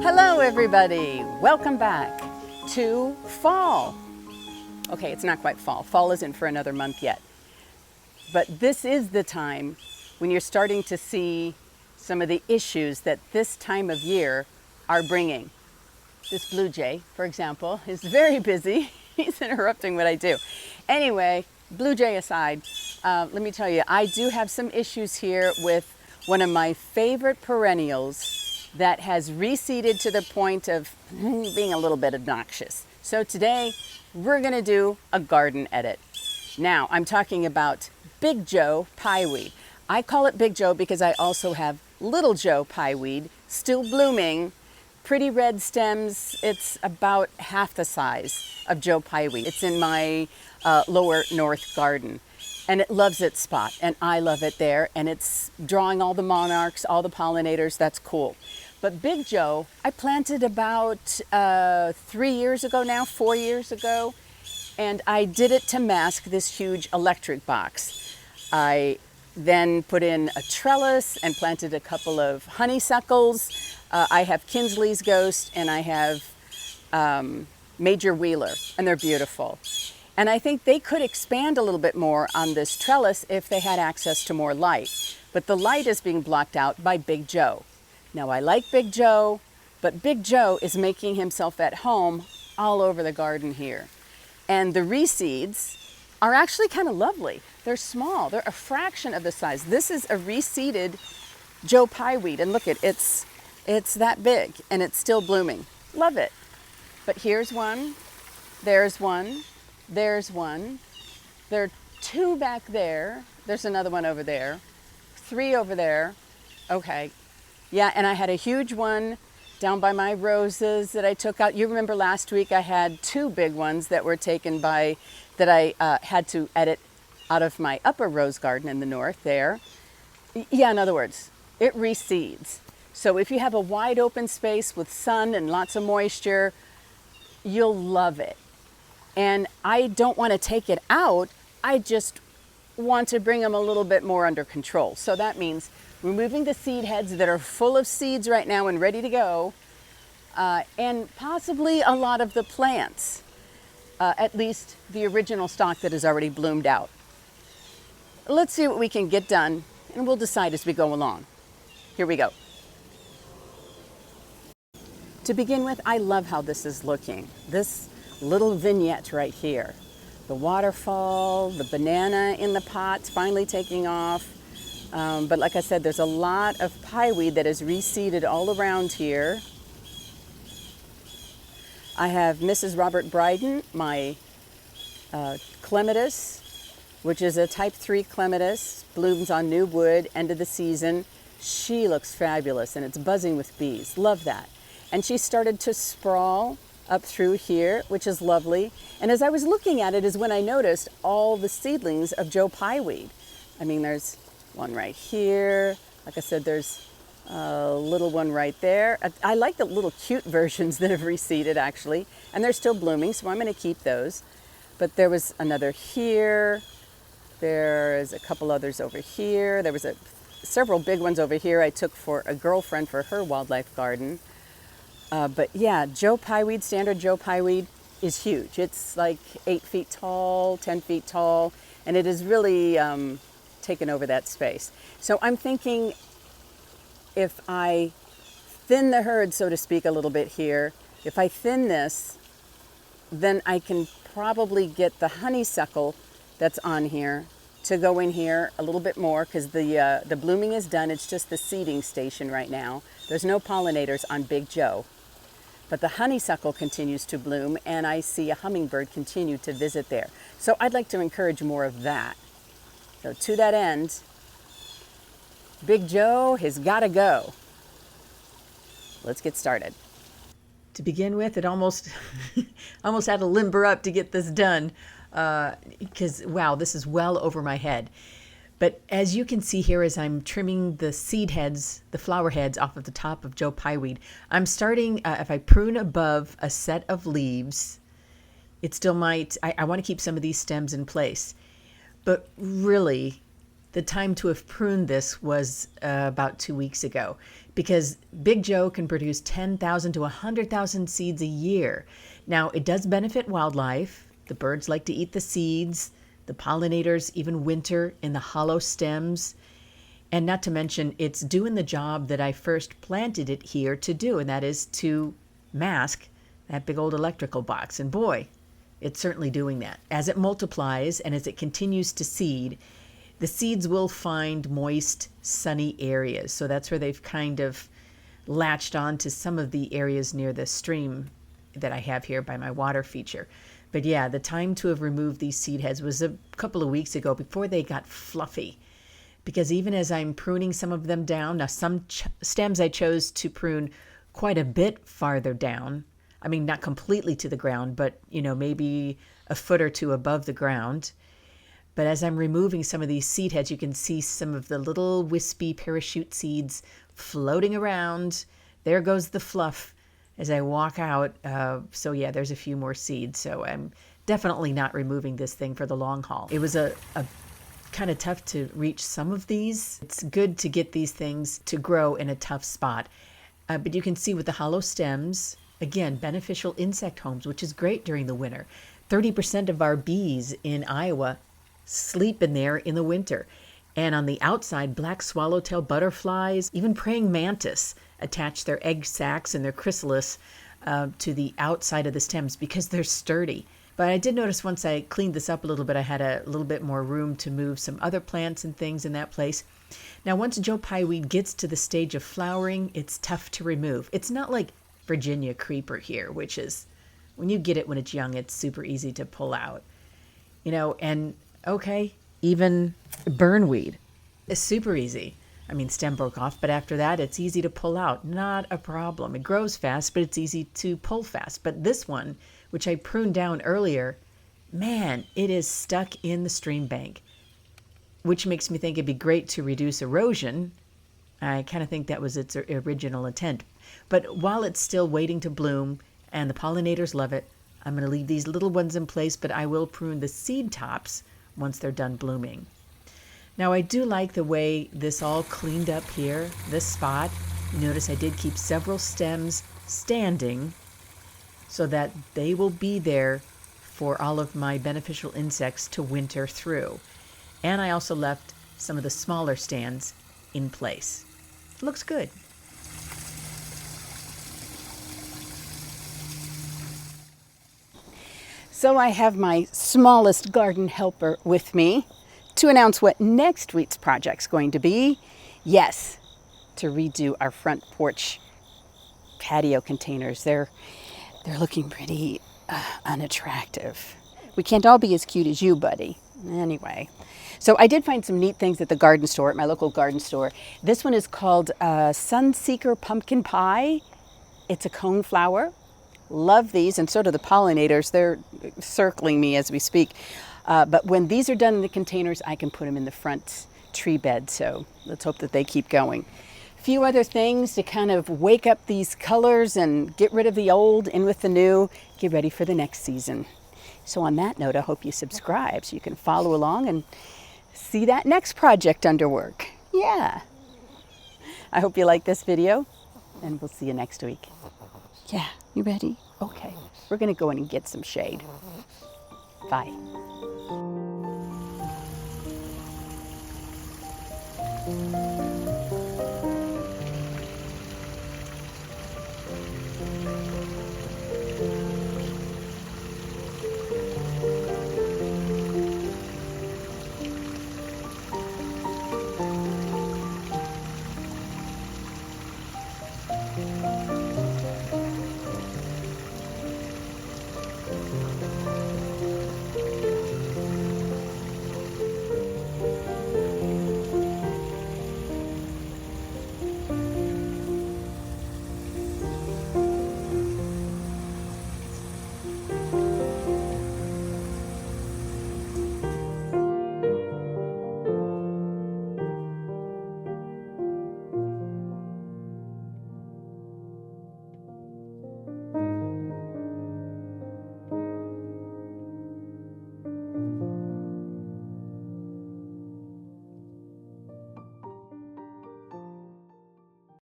Hello everybody, welcome back to fall. Okay, it's not quite fall. Fall isn't for another month yet. But this is the time when you're starting to see some of the issues that this time of year are bringing. This blue jay, for example, is very busy. He's interrupting what I do. Anyway, blue jay aside, let me tell you, I do have some issues here with one of my favorite perennials that has reseeded to the point of being a little bit obnoxious. So today we're gonna do a garden edit. Now I'm talking about Big Joe Pye Weed. I call it Big Joe because I also have Little Joe Pye Weed, still blooming, pretty red stems. It's about half the size of Joe Pye Weed. It's in my lower north garden. And it loves its spot, and I love it there, and it's drawing all the monarchs, all the pollinators. That's cool. But Big Joe, I planted about 3 years ago now, 4 years ago, and I did it to mask this huge electric box. I then put in a trellis and planted a couple of honeysuckles. I have Kinsley's Ghost, and I have Major Wheeler, and they're beautiful. And I think they could expand a little bit more on this trellis if they had access to more light. But the light is being blocked out by Big Joe. Now I like Big Joe, but Big Joe is making himself at home all over the garden here. And the reseeds are actually kind of lovely. They're small, they're a fraction of the size. This is a reseeded Joe Pye Weed, and look it's that big and it's still blooming. Love it. But here's one, there's one. There's one. There are two back there. There's another one over there. 3 over there. Okay. Yeah, and I had a huge one down by my roses that I took out. You remember last week I had 2 big ones that were taken by, that I had to edit out of my upper rose garden in the north there. Yeah, in other words, it reseeds. So if you have a wide open space with sun and lots of moisture, you'll love it. And I don't want to take it out, I just want to bring them a little bit more under control. So that means removing the seed heads that are full of seeds right now and ready to go, and possibly a lot of the plants, at least the original stock that is already bloomed out. Let's see what we can get done, and we'll decide as we go along. Here we go. To begin with, I love how this is looking. This little vignette right here. The waterfall, the banana in the pots finally taking off. But like I said, there's a lot of pye weed that is reseeded all around here. I have Mrs. Robert Bryden, my clematis, which is a type 3 clematis, blooms on new wood, end of the season. She looks fabulous and it's buzzing with bees. Love that. And she started to sprawl up through here, which is lovely. And as I was looking at it is when I noticed all the seedlings of Joe Pye Weed. I mean, there's one right here. Like I said, there's a little one right there. I like the little cute versions that have reseeded actually, and they're still blooming, so I'm gonna keep those. But there was another here. There's a couple others over here. There was several big ones over here I took for a girlfriend for her wildlife garden. But yeah, Joe Pye Weed, standard Joe Pye Weed is huge. It's like 8 feet tall, 10 feet tall, and it has really taken over that space. So I'm thinking if I thin the herd, so to speak, a little bit here, if I thin this, then I can probably get the honeysuckle that's on here to go in here a little bit more, because the blooming is done. It's just the seeding station right now. There's no pollinators on Big Joe. But the honeysuckle continues to bloom, and I see a hummingbird continue to visit there. So I'd like to encourage more of that. So to that end, Big Joe has got to go. Let's get started. To begin with, it almost had to limber up to get this done, because wow, this is well over my head. But as you can see here, as I'm trimming the seed heads, the flower heads off of the top of Joe Pye Weed, I'm starting, if I prune above a set of leaves, it still might, I want to keep some of these stems in place. But really, The time to have pruned this was about 2 weeks ago, because Big Joe can produce 10,000 to 100,000 seeds a year. Now, it does benefit wildlife. The birds like to eat the seeds. The pollinators even winter in the hollow stems. And not to mention, it's doing the job that I first planted it here to do, and that is to mask that big old electrical box. And boy, it's certainly doing that. As it multiplies and as it continues to seed, the seeds will find moist, sunny areas. So that's where they've kind of latched on to some of the areas near the stream that I have here by my water feature. But yeah, the time to have removed these seed heads was a couple of weeks ago, before they got fluffy. Because even as I'm pruning some of them down, now some stems I chose to prune quite a bit farther down. I mean, not completely to the ground, but maybe a foot or two above the ground. But as I'm removing some of these seed heads, you can see some of the little wispy parachute seeds floating around. There goes the fluff as I walk out. So yeah, there's a few more seeds. So I'm definitely not removing this thing for the long haul. It was a kind of tough to reach some of these. It's good to get these things to grow in a tough spot. But you can see with the hollow stems, again, beneficial insect homes, which is great during the winter. 30% of our bees in Iowa sleep in there in the winter. And on the outside, black swallowtail butterflies, even praying mantis attach their egg sacs and their chrysalis to the outside of the stems because they're sturdy. But I did notice once I cleaned this up a little bit, I had a little bit more room to move some other plants and things in that place. Now, once Joe Pye Weed gets to the stage of flowering, it's tough to remove. It's not like Virginia creeper here, which is, when you get it when it's young, it's super easy to pull out. And okay, even burnweed is super easy. I mean, stem broke off, but after that, it's easy to pull out. Not a problem. It grows fast, but it's easy to pull fast. But this one, which I pruned down earlier, man, it is stuck in the stream bank, which makes me think it'd be great to reduce erosion. I kind of think that was its original intent. But while it's still waiting to bloom and the pollinators love it, I'm going to leave these little ones in place, but I will prune the seed tops once they're done blooming. Now, I do like the way this all cleaned up here, this spot. You notice I did keep several stems standing so that they will be there for all of my beneficial insects to winter through. And I also left some of the smaller stands in place. It looks good. So I have my smallest garden helper with me to announce what next week's project's going to be. Yes, to redo our front porch patio containers. They're looking pretty unattractive. We can't all be as cute as you, buddy. Anyway, so I did find some neat things at the garden store, at my local garden store. This one is called Sunseeker Pumpkin Pie. It's a cone flower. Love these, and so do the pollinators. They're circling me as we speak. But when these are done in the containers, I can put them in the front tree bed. So let's hope that they keep going. A few other things to kind of wake up these colors and get rid of the old, in with the new, get ready for the next season. So on that note, I hope you subscribe so you can follow along and see that next project under work. Yeah. I hope you like this video, and we'll see you next week. Yeah, you ready? Okay, we're gonna go in and get some shade. Bye.